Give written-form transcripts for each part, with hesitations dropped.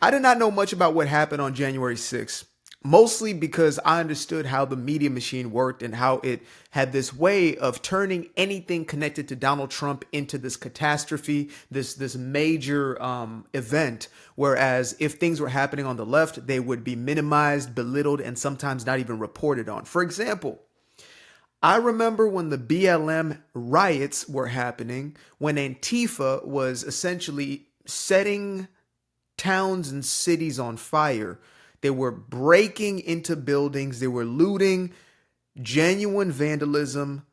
I did not know much about what happened on January 6th, mostly because I understood how the media machine worked and how it had this way of turning anything connected to Donald Trump into this catastrophe, this major event. Whereas if things were happening on the left, they would be minimized, belittled, and sometimes not even reported on. For example, I remember when the BLM riots were happening, when Antifa was essentially setting towns and cities on fire. They were breaking into buildings, they were looting, genuine vandalism,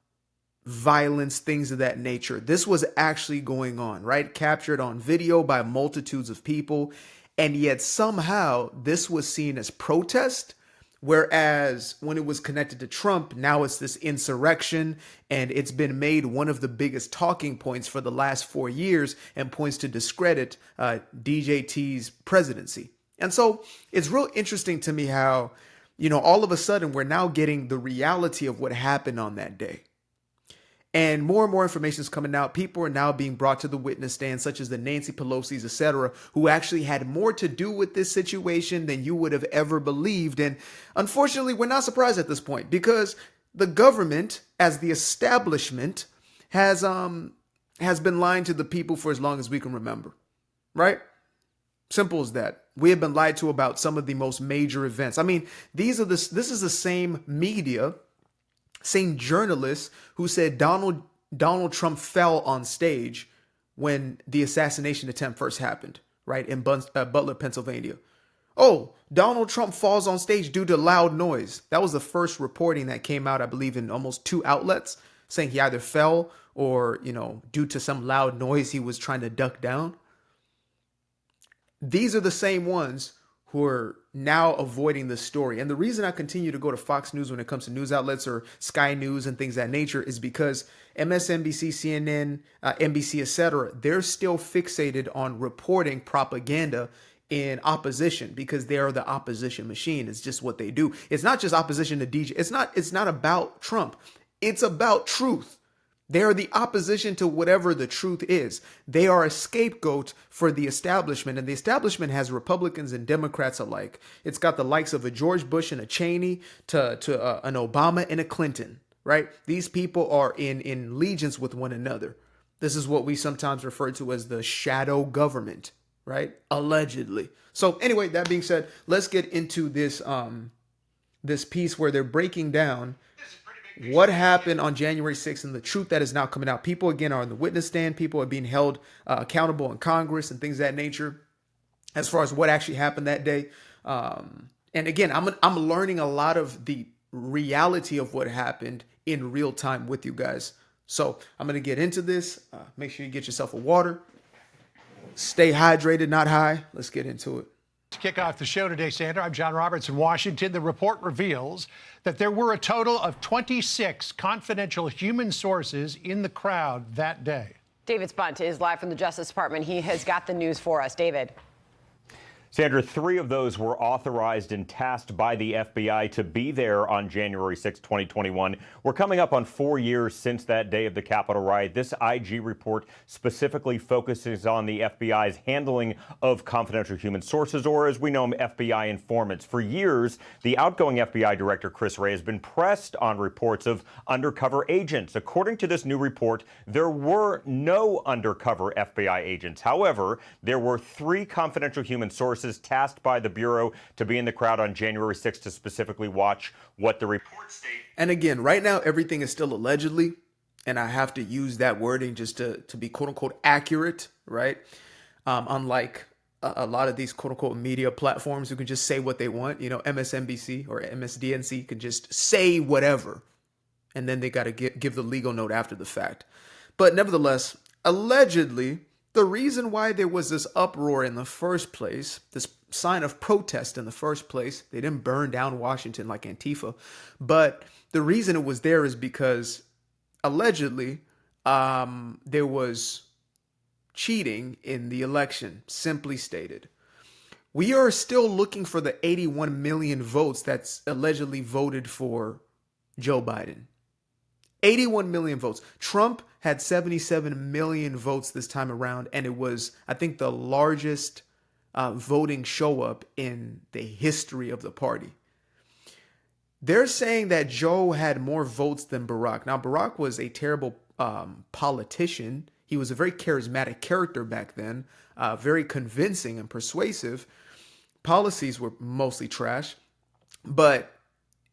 violence, things of that nature. This was actually going on, right? Captured on video by multitudes of people. And yet somehow this was seen as protest. Whereas when it was connected to Trump, now it's this insurrection, and it's been made one of the biggest talking points for the last 4 years and points to discredit DJT's presidency. And so it's real interesting to me how, all of a sudden we're now getting the reality of what happened on that day. And more information is coming out. People are now being brought to the witness stand, such as the Nancy Pelosi's, etc., who actually had more to do with this situation than you would have ever believed. And unfortunately, we're not surprised at this point because the government, as the establishment, has been lying to the people for as long as we can remember, right? Simple as that. We have been lied to about some of the most major events. I mean, this is the same media, same journalists who said Donald Trump fell on stage when the assassination attempt first happened, right, in Butler, Pennsylvania. Oh, Donald Trump falls on stage due to loud noise. That was the first reporting that came out, I believe, in almost 2 outlets saying he either fell or, due to some loud noise he was trying to duck down. These are the same ones who are now avoiding this story. And the reason I continue to go to Fox News when it comes to news outlets or Sky News and things of that nature is because MSNBC, CNN, NBC, etc., they're still fixated on reporting propaganda in opposition because they are the opposition machine. It's just what they do. It's not just opposition to DJ. It's not about Trump. It's about truth. They are the opposition to whatever the truth is. They are a scapegoat for the establishment, and the establishment has Republicans and Democrats alike. It's got the likes of a George Bush and a Cheney to an Obama and a Clinton, right? These people are in allegiance with one another. This is what we sometimes refer to as the shadow government, right? Allegedly. So anyway, that being said, let's get into this this piece where they're breaking down what happened on January 6th and the truth that is now coming out. People, again, are on the witness stand. People are being held accountable in Congress and things of that nature as far as what actually happened that day. And again, I'm learning a lot of the reality of what happened in real time with you guys. So I'm going to get into this. Make sure you get yourself a water. Stay hydrated, not high. Let's get into it. To kick off the show today, Sandra, I'm John Roberts in Washington. The report reveals that there were a total of 26 confidential human sources in the crowd that day. David Spunt is live from the Justice Department. He has got the news for us. David. Sandra, 3 of those were authorized and tasked by the FBI to be there on January 6, 2021. We're coming up on 4 years since that day of the Capitol riot. This IG report specifically focuses on the FBI's handling of confidential human sources, or as we know them, FBI informants. For years, the outgoing FBI director, Chris Wray, has been pressed on reports of undercover agents. According to this new report, there were no undercover FBI agents. However, there were 3 confidential human sources tasked by the Bureau to be in the crowd on January 6th to specifically watch what the report states. And again, right now, everything is still allegedly, and I have to use that wording just to be quote unquote accurate, right? Unlike a lot of these quote unquote media platforms who can just say what they want, MSNBC or MSDNC can just say whatever, and then they got to give the legal note after the fact. But nevertheless, allegedly, the reason why there was this uproar in the first place, this sign of protest in the first place, they didn't burn down Washington like Antifa, but the reason it was there is because allegedly there was cheating in the election, simply stated. We are still looking for the 81 million votes that's allegedly voted for Joe Biden. 81 million votes. Trump had 77 million votes this time around, and it was, I think, the largest voting show up in the history of the party. They're saying that Joe had more votes than Barack. Now, Barack was a terrible politician. He was a very charismatic character back then, very convincing and persuasive. Policies were mostly trash, but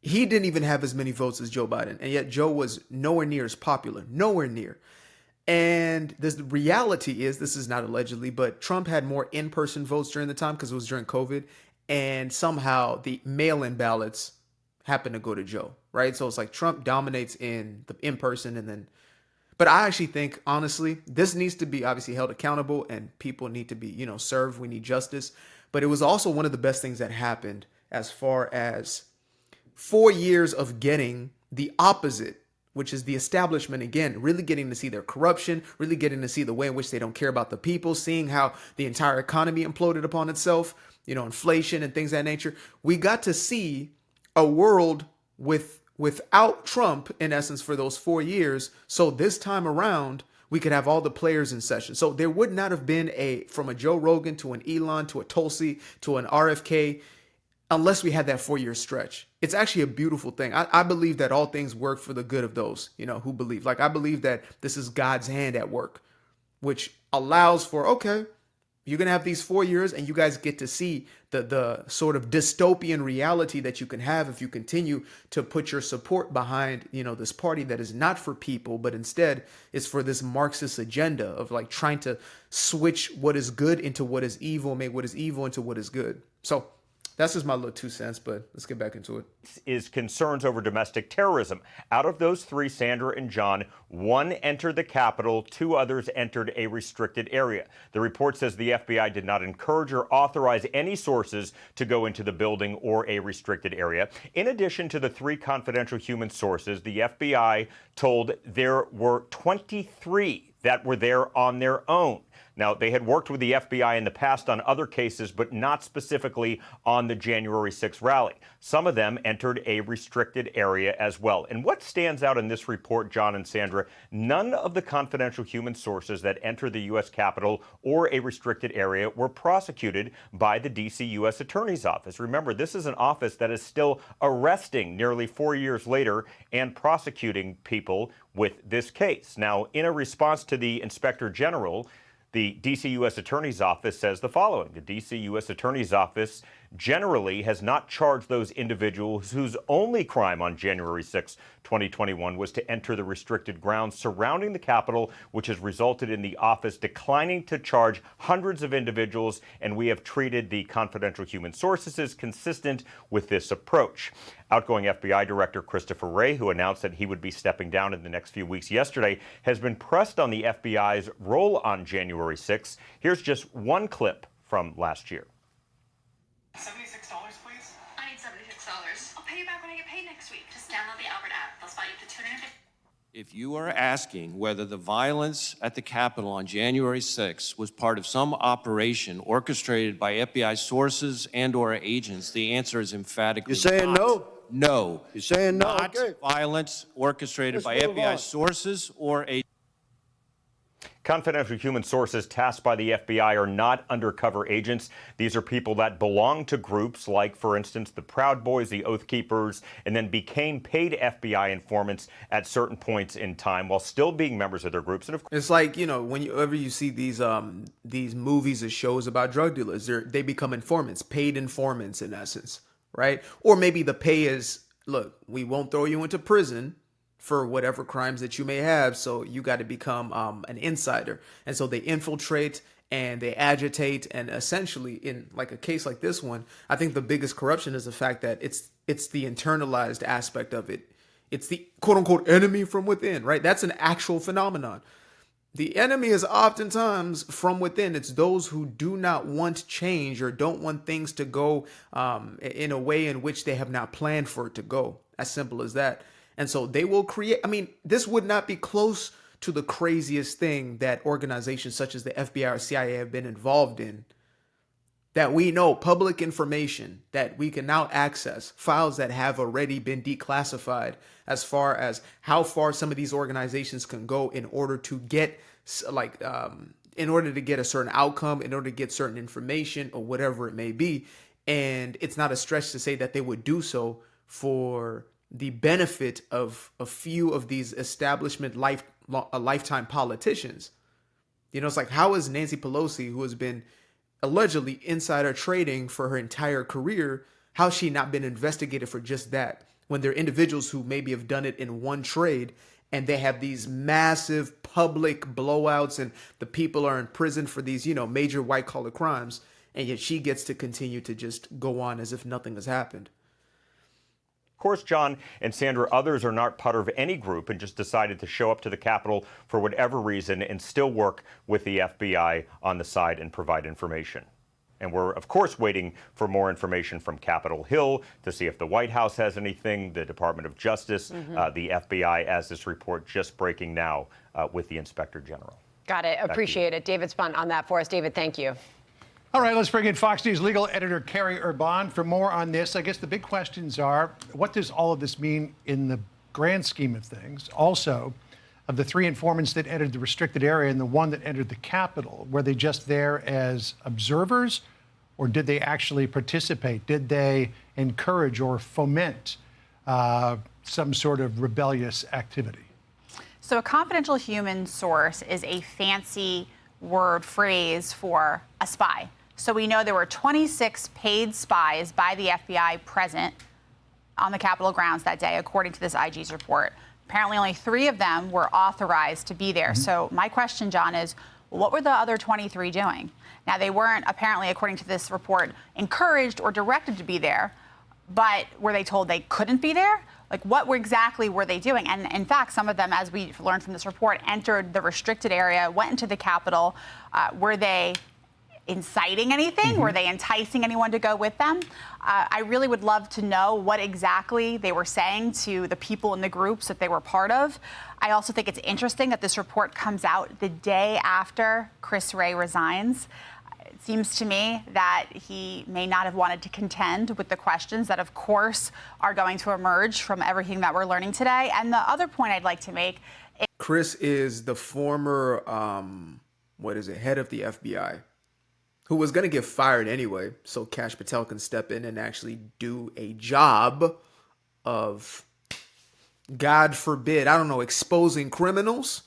he didn't even have as many votes as Joe Biden. And yet Joe was nowhere near as popular, nowhere near. And the reality is, this is not allegedly, but Trump had more in-person votes during the time because it was during COVID. And somehow the mail-in ballots happened to go to Joe, right? So it's like Trump dominates in the in-person and then, but I actually think, honestly, this needs to be obviously held accountable and people need to be, served. We need justice. But it was also one of the best things that happened as far as 4 years of getting the opposite, which is the establishment, again, really getting to see their corruption, really getting to see the way in which they don't care about the people, seeing how the entire economy imploded upon itself, inflation and things of that nature. We got to see a world without Trump, in essence, for those 4 years. So this time around, we could have all the players in session. So there would not have been from a Joe Rogan to an Elon to a Tulsi to an RFK unless we had that 4-year stretch. It's actually a beautiful thing. I believe that all things work for the good of those, who believe. Like, I believe that this is God's hand at work, which allows for, okay, you're going to have these 4 years and you guys get to see the sort of dystopian reality that you can have if you continue to put your support behind, this party that is not for people, but instead is for this Marxist agenda of like trying to switch what is good into what is evil, make what is evil into what is good. So that's just my little 2 cents, but let's get back into it. Is concerns over domestic terrorism. Out of those 3, Sandra and John, 1 entered the Capitol, 2 others entered a restricted area. The report says the FBI did not encourage or authorize any sources to go into the building or a restricted area. In addition to the 3 confidential human sources, the FBI told there were 23 that were there on their own. Now, they had worked with the FBI in the past on other cases, but not specifically on the January 6th rally. Some of them entered a restricted area as well. And what stands out in this report, John and Sandra, none of the confidential human sources that entered the U.S. Capitol or a restricted area were prosecuted by the D.C. U.S. Attorney's Office. Remember, this is an office that is still arresting nearly 4 years later and prosecuting people with this case. Now, in a response to the Inspector General, the D.C. U.S. Attorney's Office says the following. The D.C. U.S. Attorney's Office generally has not charged those individuals whose only crime on January 6, 2021 was to enter the restricted grounds surrounding the Capitol, which has resulted in the office declining to charge hundreds of individuals, and we have treated the confidential human sources as consistent with this approach. Outgoing FBI Director Christopher Wray, who announced that he would be stepping down in the next few weeks yesterday, has been pressed on the FBI's role on January 6. Here's just one clip from last year. $76, please? I need $76. I'll pay you back when I get paid next week. Just download the Albert app. They'll spot you up to $250. If you are asking whether the violence at the Capitol on January 6th was part of some operation orchestrated by FBI sources and/or agents, the answer is emphatically You're saying not. no? No. You're saying no? Not Okay. violence orchestrated Let's by move FBI on. sources or agents. Confidential human sources tasked by the FBI are not undercover agents. These are people that belong to groups like, for instance, the Proud Boys, the Oath Keepers, and then became paid FBI informants at certain points in time while still being members of their groups. And of course, It's like, whenever you see these movies or shows about drug dealers, they become informants, paid informants in essence, right? Or maybe the pay is, look, we won't throw you into prison for whatever crimes that you may have, so you got to become an insider. And so they infiltrate and they agitate, and essentially in like a case like this one, I think the biggest corruption is the fact that it's the internalized aspect of it. It's the quote unquote enemy from within, right? That's an actual phenomenon. The enemy is oftentimes from within. It's those who do not want change or don't want things to go in a way in which they have not planned for it to go. As simple as that. And so they will create, this would not be close to the craziest thing that organizations such as the FBI or CIA have been involved in. That we know, public information that we can now access, files that have already been declassified, as far as how far some of these organizations can go in order to get in order to get a certain outcome, in order to get certain information or whatever it may be. And it's not a stretch to say that they would do so for the benefit of a few of these establishment lifetime politicians. You know, it's like, how is Nancy Pelosi, who has been allegedly insider trading for her entire career, how has she not been investigated for just that, when there are individuals who maybe have done it in one trade and they have these massive public blowouts and the people are in prison for these, you know, major white collar crimes, and yet she gets to continue to just go on as if nothing has happened. Of course, John and Sandra, others are not part of any group and just decided to show up to the Capitol for whatever reason and still work with the FBI on the side and provide information. And we're, of course, waiting for more information from Capitol Hill to see if the White House has anything, the Department of Justice, the FBI, as this report just breaking now with the Inspector General. Got it. Appreciate it. David Spunt on that for us. David, thank you. All right, let's bring in Fox News legal editor Carrie Urban for more on this. I guess the big questions are, what does all of this mean in the grand scheme of things? Also, of the 3 informants that entered the restricted area and the one that entered the Capitol, were they just there as observers, or did they actually participate? Did they encourage or foment some sort of rebellious activity? So a confidential human source is a fancy word phrase for a spy. So we know there were 26 paid spies by the FBI present on the Capitol grounds that day, according to this IG's report. Apparently only 3 of them were authorized to be there. So my question, John, is what were the other 23 doing? Now, they weren't, apparently, according to this report, encouraged or directed to be there, but were they told they couldn't be there? Like, what exactly were they doing? And in fact, some of them, as we learned from this report, entered the restricted area, went into the Capitol. Were they inciting anything? Were they enticing anyone to go with them? I really would love to know what exactly they were saying to the people in the groups that they were part of. I also think it's interesting that this report comes out the day after Chris Wray resigns. It seems to me that he may not have wanted to contend with the questions that, of course, are going to emerge from everything that we're learning today. And the other point I'd like to make is Chris is the former, head of the FBI, who was going to get fired anyway, so Kash Patel can step in and actually do a job of, God forbid, I don't know, exposing criminals.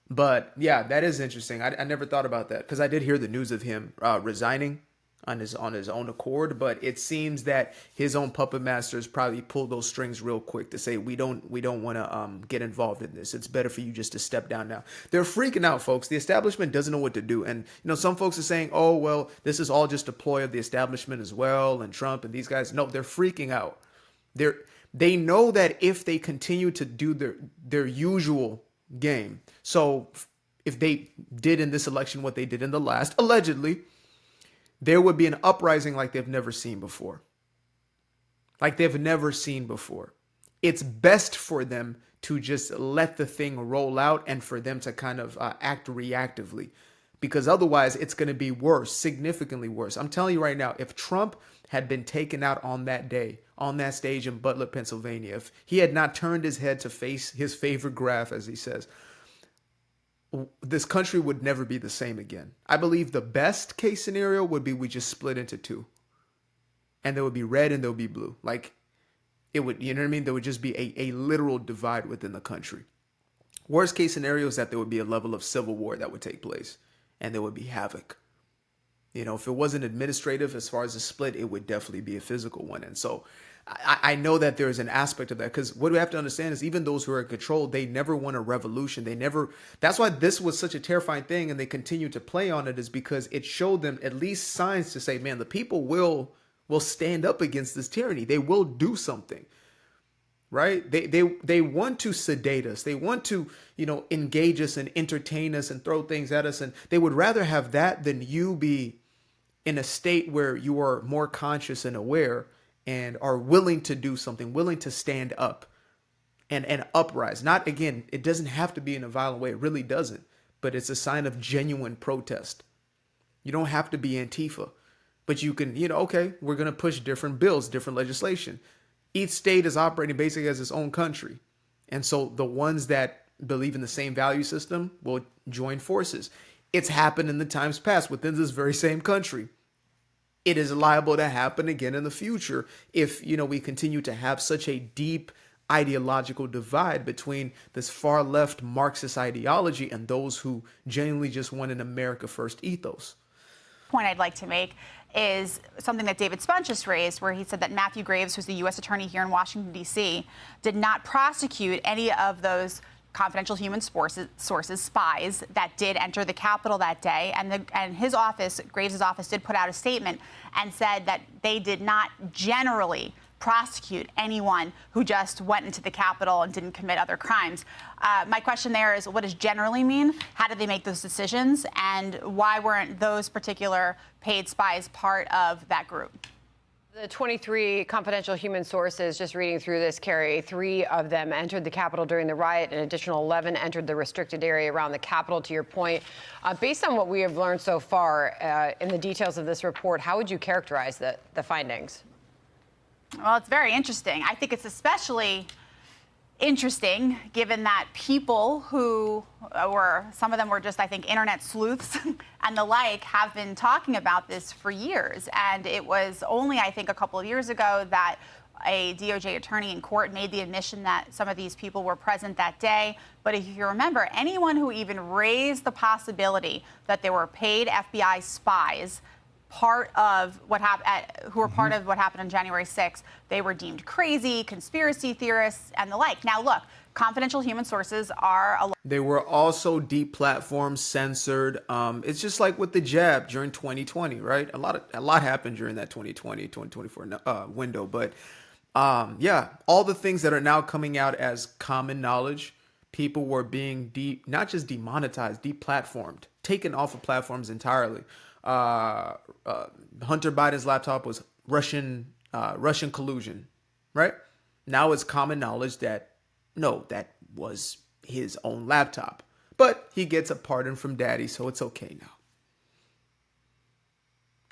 But yeah, that is interesting. I never thought about that, because I did hear the news of him resigning on his own accord. But it seems that his own puppet masters probably pulled those strings real quick to say, we don't want to get involved in this. It's better for you just to step down now. They're freaking out, folks. The establishment doesn't know what to do. And some folks are saying, oh, well, this is all just a ploy of the establishment as well, and Trump and these guys. No, they're freaking out. They know that if they continue to do their usual game. So if they did in this election what they did in the last, allegedly, there would be an uprising like they've never seen before. Like they've never seen before. It's best for them to just let the thing roll out and for them to kind of act reactively, because otherwise it's going to be worse, significantly worse. I'm telling you right now, if Trump had been taken out on that day, on that stage in Butler, Pennsylvania, if he had not turned his head to face his favorite graph, as he says, this country would never be the same again. I believe the best case scenario would be we just split into 2. And there would be red and there would be blue. Like, it would, you know what I mean? There would just be a literal divide within the country. Worst case scenario is that there would be a level of civil war that would take place. And there would be havoc. If it wasn't administrative as far as a split, it would definitely be a physical one. And so I know that there is an aspect of that, because what we have to understand is even those who are in control, they never want a revolution. That's why this was such a terrifying thing, and they continue to play on it, is because it showed them at least signs to say, man, the people will stand up against this tyranny. They will do something, right? They want to sedate us. They want to, engage us and entertain us and throw things at us. And they would rather have that than you be in a state where you are more conscious and aware and are willing to do something, willing to stand up and uprise. Not, again, it doesn't have to be in a violent way. It really doesn't. But it's a sign of genuine protest. You don't have to be Antifa. But you can, okay, we're going to push different bills, different legislation. Each state is operating basically as its own country. And so the ones that believe in the same value system will join forces. It's happened in the times past within this very same country. It is liable to happen again in the future if, we continue to have such a deep ideological divide between this far left Marxist ideology and those who genuinely just want an America first ethos. Point I'd like to make is something that David Spunch just raised, where he said that Matthew Graves, who's the U.S. attorney here in Washington, D.C., did not prosecute any of those confidential human sources, spies, that did enter the Capitol that day. And his office, Graves' office, did put out a statement and said that they did not generally prosecute anyone who just went into the Capitol and didn't commit other crimes. My question there is, what does generally mean? How did they make those decisions? And why weren't those particular paid spies part of that group? The 23 confidential human sources, just reading through this, Carrie, 3 of them entered the Capitol during the riot. An additional 11 entered the restricted area around the Capitol, to your point. Based on what we have learned so far in the details of this report, how would you characterize the findings? Well, it's very interesting. I think it's especially interesting given that people who some of them were just, I think, internet sleuths and the like, have been talking about this for years. And it was only, I think, a couple of years ago that a DOJ attorney in court made the admission that some of these people were present that day. But if you remember, anyone who even raised the possibility that there were paid FBI spies part of what happened, who were part of what happened on January 6th, they were deemed crazy, conspiracy theorists, and the like. Now, look, confidential human sources are They were also deplatformed, censored. It's just like with the jab during 2020, right? A lot happened during that 2020, 2024 window. But yeah, all the things that are now coming out as common knowledge, people were being not just demonetized, deplatformed, taken off of platforms entirely. Hunter Biden's laptop was Russian collusion, right? Now it's common knowledge that no, that was his own laptop, but he gets a pardon from daddy, so it's okay now.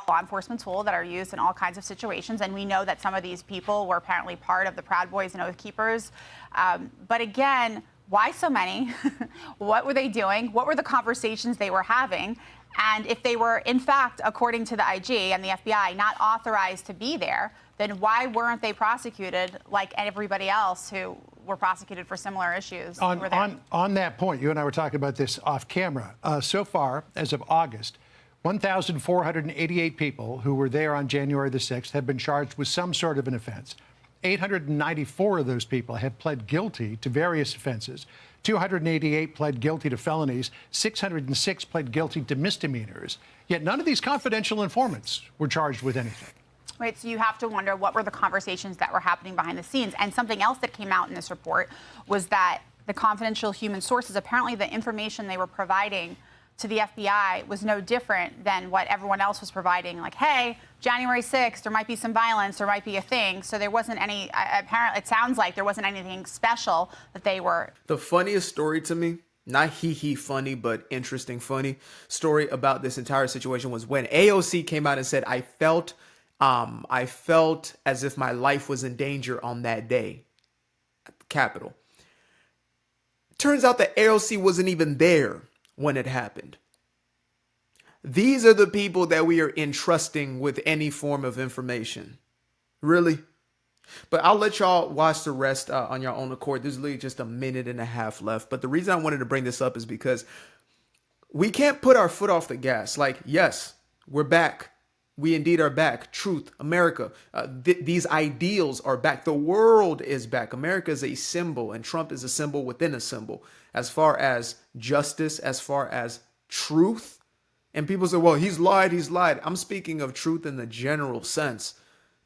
law enforcement tool that are used in all kinds of situations. And we know that some of these people were apparently part of the Proud Boys and Oath Keepers. But again, why so many? What were they doing? What were the conversations they were having? And if they were, in fact, according to the IG and the FBI, not authorized to be there, then why weren't they prosecuted like everybody else who were prosecuted for similar issues? On that point, you and I were talking about this off camera. So far, as of August, 1,488 people who were there on January the 6th have been charged with some sort of an offense. 894 of those people have pled guilty to various offenses. 288 pled guilty to felonies. 606 pled guilty to misdemeanors. Yet none of these confidential informants were charged with anything. Right, so you have to wonder what were the conversations that were happening behind the scenes. And something else that came out in this report was that the confidential human sources, apparently the information they were providing to the FBI was no different than what everyone else was providing. Like, hey, January 6th, there might be some violence, there might be a thing. So there wasn't any, apparently, it sounds like there wasn't anything special that they were. The funniest story to me, not hee funny, but interesting funny story about this entire situation was when AOC came out and said, I felt as if my life was in danger on that day at the Capitol. Turns out that AOC wasn't even there when it happened. These are the people that we are entrusting with any form of information. Really? But I'll let y'all watch the rest on your own accord. There's literally just a minute and a half left. But the reason I wanted to bring this up is because we can't put our foot off the gas. Like, yes, we're back. We indeed are back. Truth, America. These ideals are back. The world is back. America is a symbol, and Trump is a symbol within a symbol. As far as justice, as far as truth. And people say, well, he's lied, he's lied. I'm speaking of truth in the general sense.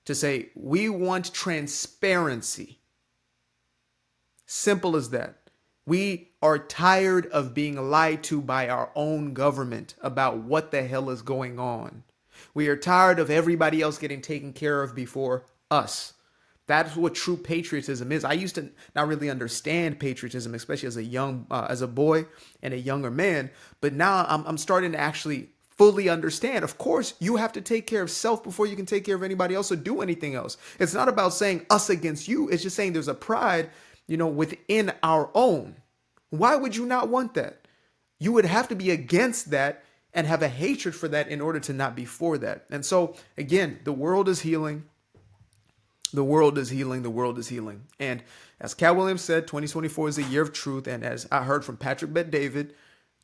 To say, we want transparency. Simple as that. We are tired of being lied to by our own government about what the hell is going on. We are tired of everybody else getting taken care of before us. That's what true patriotism is. I used to not really understand patriotism, especially as a boy and a younger man. But now I'm starting to actually fully understand. Of course, you have to take care of self before you can take care of anybody else or do anything else. It's not about saying us against you. It's just saying there's a pride, within our own. Why would you not want that? You would have to be against that and have a hatred for that in order to not be for that. And so, again, the world is healing. The world is healing. The world is healing. And as Cat Williams said, 2024 is a year of truth. And as I heard from Patrick Bet-David,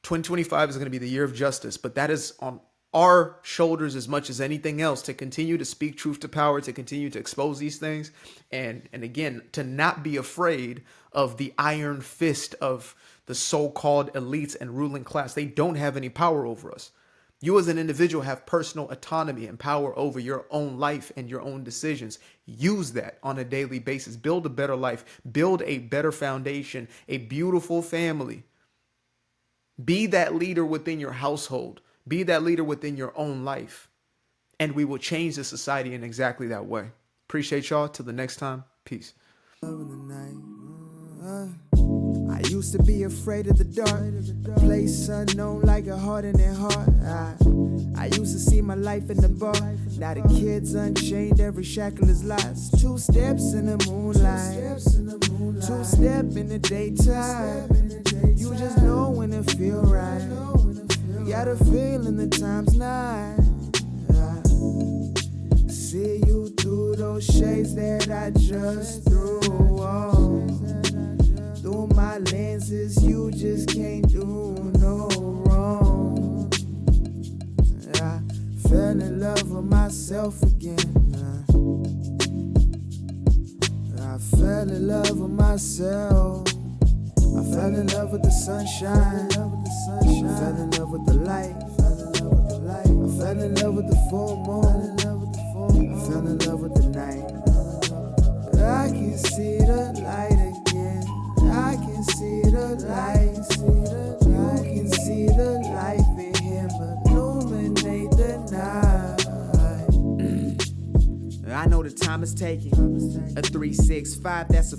2025 is going to be the year of justice. But that is on our shoulders as much as anything else, to continue to speak truth to power, to continue to expose these things. And again, to not be afraid of the iron fist of the so-called elites and ruling class. They don't have any power over us. You as an individual have personal autonomy and power over your own life and your own decisions. Use that on a daily basis. Build a better life. Build a better foundation, a beautiful family. Be that leader within your household. Be that leader within your own life. And we will change the society in exactly that way. Appreciate y'all. Till the next time. Peace. I used to be afraid of the dark, a place unknown like a heart in their heart. I used to see my life in the bar. Now the kids unchained, every shackle is lost. 2 steps in the moonlight, 2 step in the daytime. You just know when it feel right. You got a feeling the time's not. See you through those shades that I just threw on. Through my lenses, you just can't do no wrong. I fell in love with myself again. I fell in love with myself. I fell in love with the sunshine. I fell in love with the light. I fell in love with the full moon. I fell in love with the night. I can see the light again. I can see the light. You can see the life in him illuminate the night. I know the time is taking. A 365, that's a